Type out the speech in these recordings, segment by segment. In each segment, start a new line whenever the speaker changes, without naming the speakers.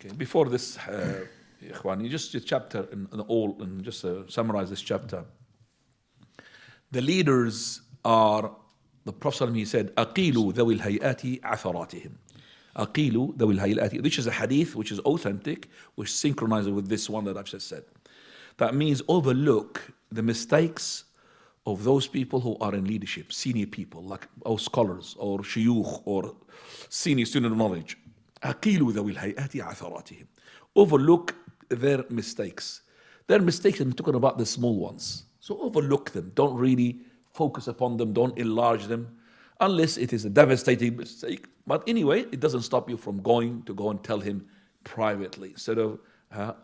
Okay, before this, Ikhwani, just a chapter in all, and just summarize this chapter. The leaders are, the Prophet he said, أَقِيلُوا ذَوِي الْهَيْئَاتِ عَثَرَاتِهِمْ. أَقِيلُوا ذَوِي الْهَيْئَاتِ. Which is a hadith which is authentic, which synchronizes with this one that I've just said. That means overlook the mistakes of those people who are in leadership, senior people, like our scholars or shuyukh or senior student of knowledge. أَقِيلُوا ذَوِي الْهَيْئَاتِ عَثَرَاتِهِمْ. Overlook their mistakes. Their mistakes, I'm talking about the small ones. So overlook them. Don't really focus upon them. Don't enlarge them. Unless it is a devastating mistake. But anyway, it doesn't stop you from going to go and tell him privately instead of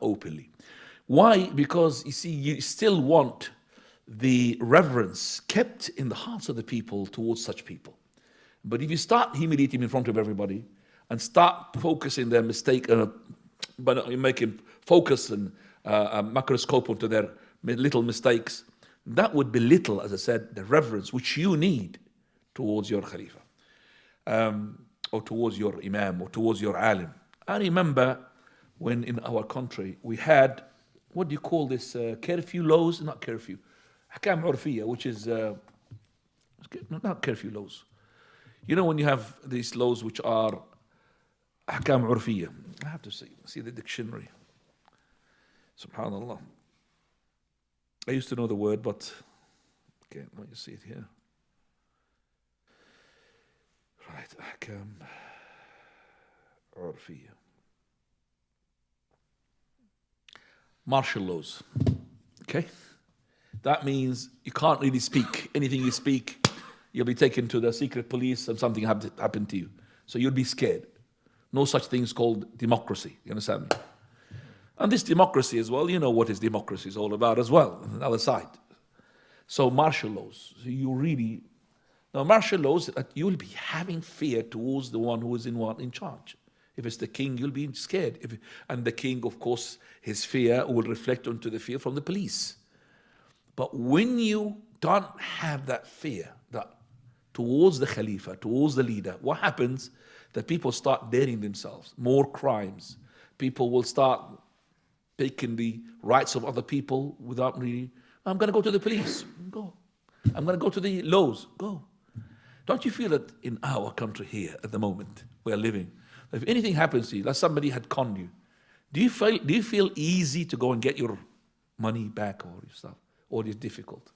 openly. Why? Because you see, you still want the reverence kept in the hearts of the people towards such people. But if you start humiliating in front of everybody and start focusing their mistake, but you make him focus and a microscope onto their little mistakes, that would belittle, as I said, the reverence which you need towards your Khalifa, or towards your Imam, or towards your Alim. I remember when in our country we had, what do you call this, curfew laws? Not curfew, Ahkam Urfiyya, which is, not curfew laws. You know when you have these laws which are Ahkam Urfiyya. I have to see the dictionary. Subhanallah. I used to know the word, but okay, let me see it here. Right, Ahkam Urfiyya. Martial laws. Okay? That means you can't really speak. Anything you speak, you'll be taken to the secret police and something happened to you. So you'll be scared. No such thing is called democracy. You understand me? And this democracy as well, you know what is democracy is all about as well, on the other side. So martial laws. So you really, now martial laws, you'll be having fear towards the one who is in charge. If it's the king, you'll be scared. And the king, of course, his fear will reflect onto the fear from the police. But when you don't have that fear towards the Khalifa, towards the leader, what happens? That people start daring themselves, more crimes. People will start taking the rights of other people without really, I'm going to go to the police, go. I'm going to go to the laws, go. Don't you feel that in our country here at the moment we are living, if anything happens to you, like somebody had conned you, do you feel easy to go and get your money back or your stuff? Or is it difficult?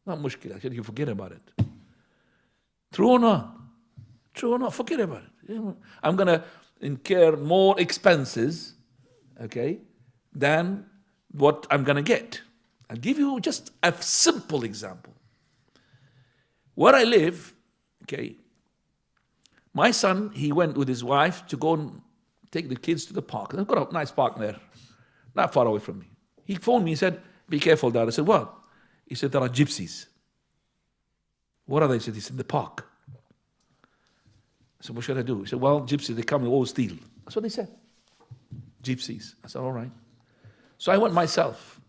Not mushkil, actually, you forget about it. True or not? True or not? Forget about it. I'm going to incur more expenses, okay, than what I'm going to get. I'll give you just a simple example. Where I live, okay, my son, he went with his wife to go and take the kids to the park. They've got a nice park there, not far away from me. He phoned me, he said, be careful, Dad. I said, what? He said, there are gypsies. What are they? He said, it's in the park. I said, what should I do? He said, well, gypsies, they come, they all steal. That's what they said. Gypsies. I said, all right. So I went myself.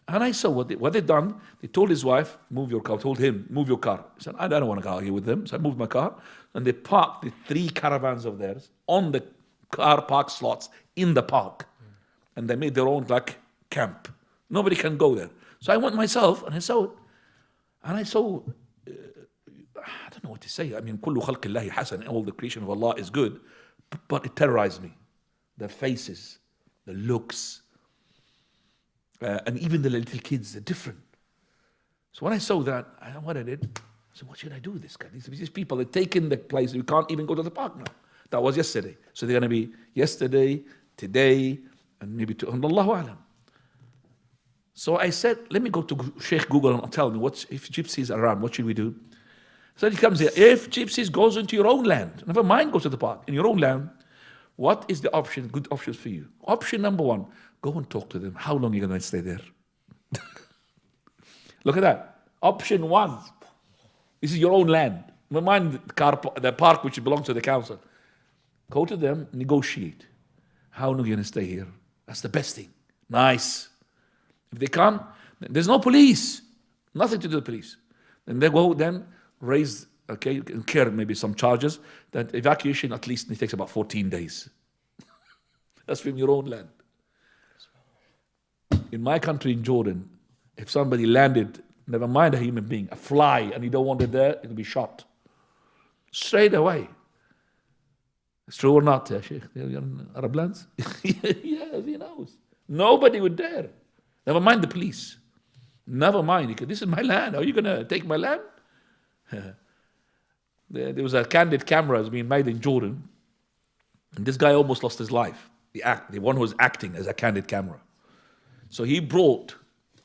And I saw what they'd done. They told his wife, move your car. Told him, move your car. He said, I don't want to argue with them. So I moved my car. And they parked the 3 caravans of theirs on the car park slots in the park. And they made their own like camp. Nobody can go there. So I went myself and I saw it. And I saw, I don't know what to say. I mean, كل خلق الله حسن, all the creation of Allah is good, but it terrorized me. The faces, the looks, and even the little kids, they're different. So when I saw that, what I did, I said, what should I do with this guy? These people are taking the place, we can't even go to the park now. That was yesterday. So they're going to be yesterday, today, and maybe Allahu Alam. So I said, let me go to Sheikh Google and tell me, if gypsies are around, what should we do? So he comes here, if gypsies goes into your own land, never mind go to the park, in your own land, what is the option, good options for you? Option number 1, go and talk to them. How long are you going to stay there? Look at that. Option 1, this is your own land. Never mind the park which belongs to the council. Go to them, negotiate. How long are you going to stay here? That's the best thing. Nice. If they can't, there's no police. Nothing to do with the police. Then they go raise, okay, incur maybe some charges. That evacuation at least it takes about 14 days. That's from your own land. In my country, in Jordan, if somebody landed, never mind a human being, a fly, and you don't want it there, it'll be shot. Straight away. It's true or not, Sheikh? You're in Arab lands? Yes, he knows. Nobody would dare. Never mind the police. Never mind. This is my land. Are you going to take my land? There was a candid camera that's being made in Jordan. And this guy almost lost his life. The one who was acting as a candid camera. So he brought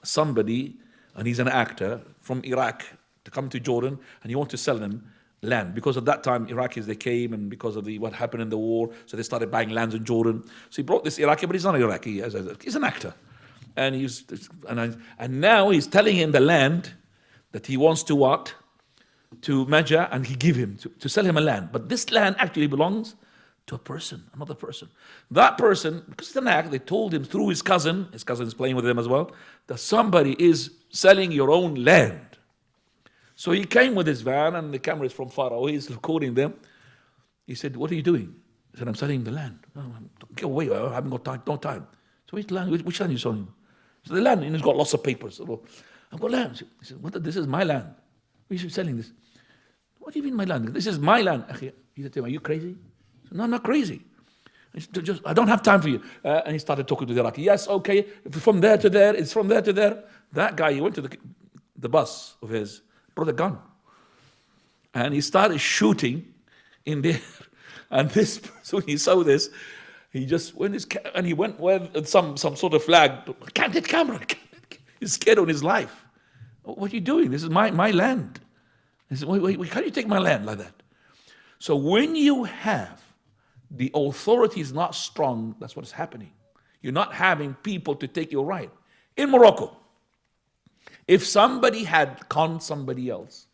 somebody, and he's an actor, from Iraq to come to Jordan, and he wanted to sell him land. Because at that time, Iraqis, they came, and because of what happened in the war, so they started buying lands in Jordan. So he brought this Iraqi, but he's not Iraqi, he's an actor. And now he's telling him the land that he wants to what? To measure, and he give him, to sell him a land. But this land actually belongs to a person, another person. That person, because it's an act, they told him through his cousin is playing with him as well, that somebody is selling your own land. So he came with his van, and the camera is from far away, he's recording them. He said, what are you doing? He said, I'm selling the land. Oh, go away, I haven't got time, no time. So which land are you selling? So the land, and he's got lots of papers. So, I've got land. He said, this is my land. Why are you selling this? What do you mean my land? This is my land. He said to him, are you crazy? Said, no, I'm not crazy. I don't have time for you. And he started talking to the Iraqi. Yes, okay, from there to there, it's from there to there. That guy, he went to the bus of his, brought a gun. And he started shooting in there. And this person, when he saw this, he just went and he went with some sort of flag. Candid camera. He's scared on his life. What are you doing? This is my land. He said, wait, how do you take my land like that? So when you have the authority is not strong, that's what is happening. You're not having people to take your right. In Morocco, if somebody had conned somebody else,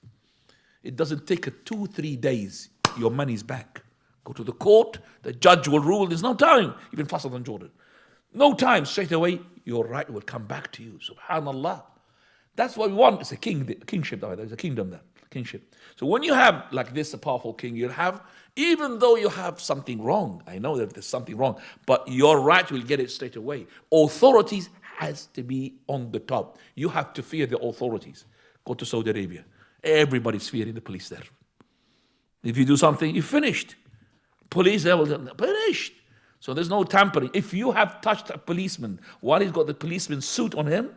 it doesn't take 2-3 days, your money's back. Go to the court, the judge will rule, there's no time, even faster than Jordan. No time, straight away, your right will come back to you. Subhanallah. That's what we want. It's a kingship, there's a kingdom there, kingship. So when you have like this, a powerful king, you'll have, even though you have something wrong, I know that there's something wrong, but your right will get it straight away. Authorities has to be on the top. You have to fear the authorities. Go to Saudi Arabia. Everybody's fearing the police there. If you do something, you're finished. Police there will finished. So there's no tampering. If you have touched a policeman while he's got the policeman's suit on him,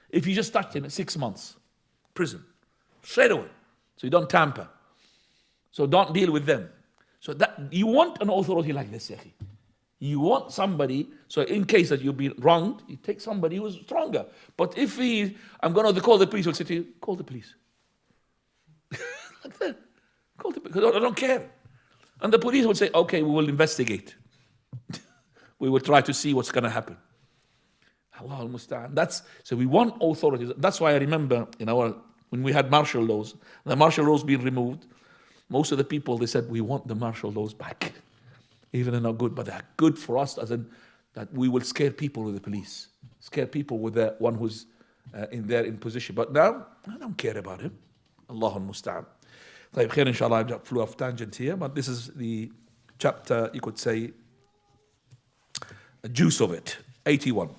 if you just touched him, 6 months, prison, straight away. So you don't tamper. So don't deal with them. So that you want an authority like this, Yahi. You want somebody, so in case that you'll be wronged, you take somebody who's stronger. But if I'm going to call the police, he'll say to you, call the police. Like that. Call the police. I don't care. And the police would say, okay, we will investigate. We will try to see what's going to happen. Allah al-Musta'an. So we want authorities. That's why I remember when we had martial laws, the martial laws being removed, most of the people, they said, we want the martial laws back. Even they're not good, but they're good for us, as in that we will scare people with the police, scare people with the one who's in position. But now, I don't care about him. Allah al-Musta'an. Khair, inshallah, I flew off tangent here, but this is the chapter, you could say, a juice of it, 81.